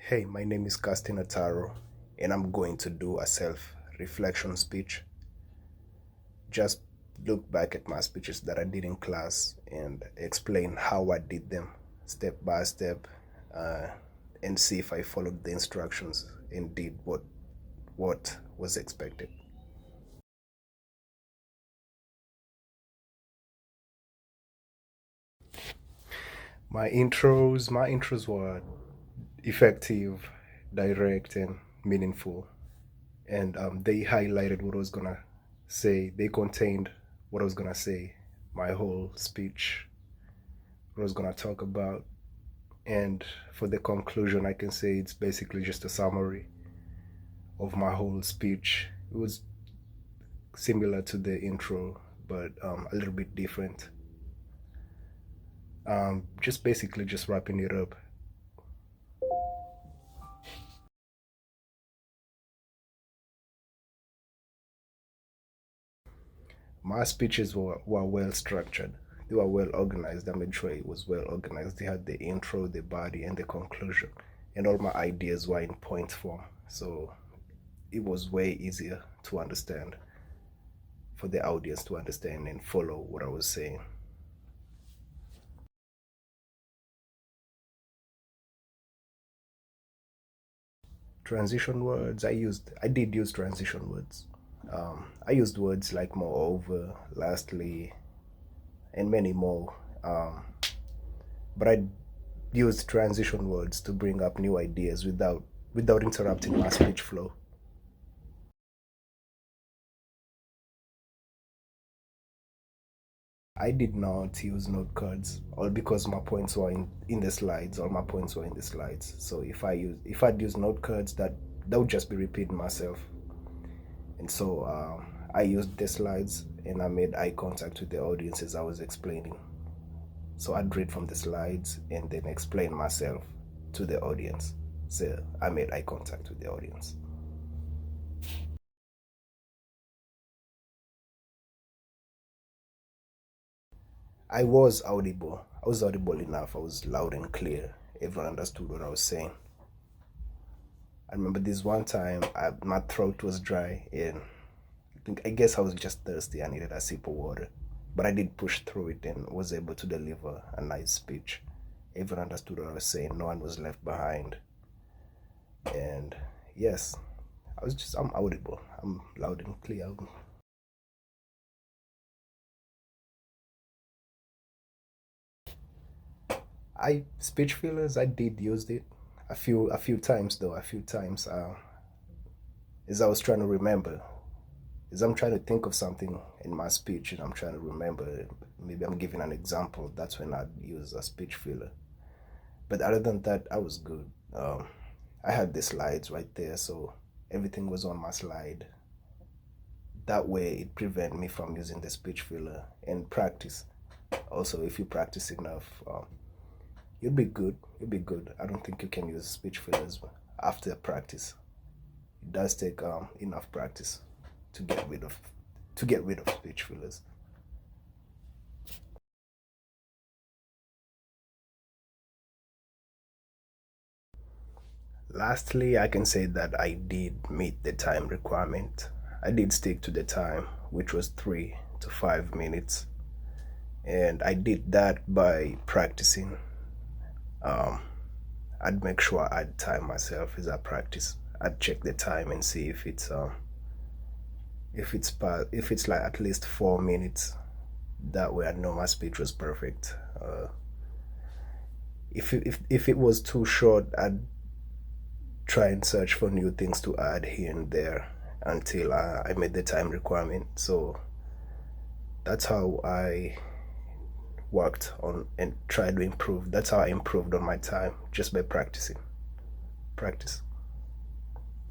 Hey, my name is Castina Taro, and I'm going to do a self-reflection speech. Just look back at my speeches that I did in class and explain how I did them step by step, uh, and see if I followed the instructions and did what was expected. My intros were effective, direct, and meaningful. And they highlighted what I was gonna say. They contained what I was gonna say, my whole speech, what I was gonna talk about. And for the conclusion, I can say it's basically just a summary of my whole speech. It was similar to the intro, but a little bit different. Just basically just wrapping it up. My speeches were well structured. They were well organized. I made sure it was well organized. They had the intro, the body, and the conclusion. And all my ideas were in point form. So it was way easier to understand, for the audience to understand and follow what I was saying. Transition words, I did use transition words. I used words like moreover, lastly, and many more. But I used transition words to bring up new ideas without interrupting my speech flow. I did not use note cards, all because my points were in the slides. All my points were in the slides. So if I'd use note cards, that would just be repeating myself. And so I used the slides and I made eye contact with the audience as I was explaining. So I'd read from the slides and then explain myself to the audience. So I made eye contact with the audience. I was audible. I was audible enough. I was loud and clear. Everyone understood what I was saying. I remember this one time my throat was dry and I guess I was just thirsty. I needed a sip of water. But I did push through it and was able to deliver a nice speech. Everyone understood what I was saying. No one was left behind. And yes, I'm audible. I'm loud and clear. Speech fillers, I did use it a few times though. A few times as I was trying to remember, as I'm trying to think of something in my speech and I'm trying to remember, maybe I'm giving an example, that's when I'd use a speech filler. But other than that, I was good. I had the slides right there, so everything was on my slide. That way, it prevented me from using the speech filler and practice. Also, if you practice enough, you'll be good. You'll be good. I don't think you can use speech fillers after practice. It does take enough practice to get rid of speech fillers. Lastly, I can say that I did meet the time requirement. I did stick to the time, which was 3 to 5 minutes, and I did that by practicing. Um, I'd make sure I'd time myself as I practice. I'd check the time and see if it's like at least 4 minutes. That way, I know my speech was perfect. If it was too short, I'd try and search for new things to add here and there until I made the time requirement. So that's how I worked on and tried to improve. That's how I improved on my time, just by practicing. Practice.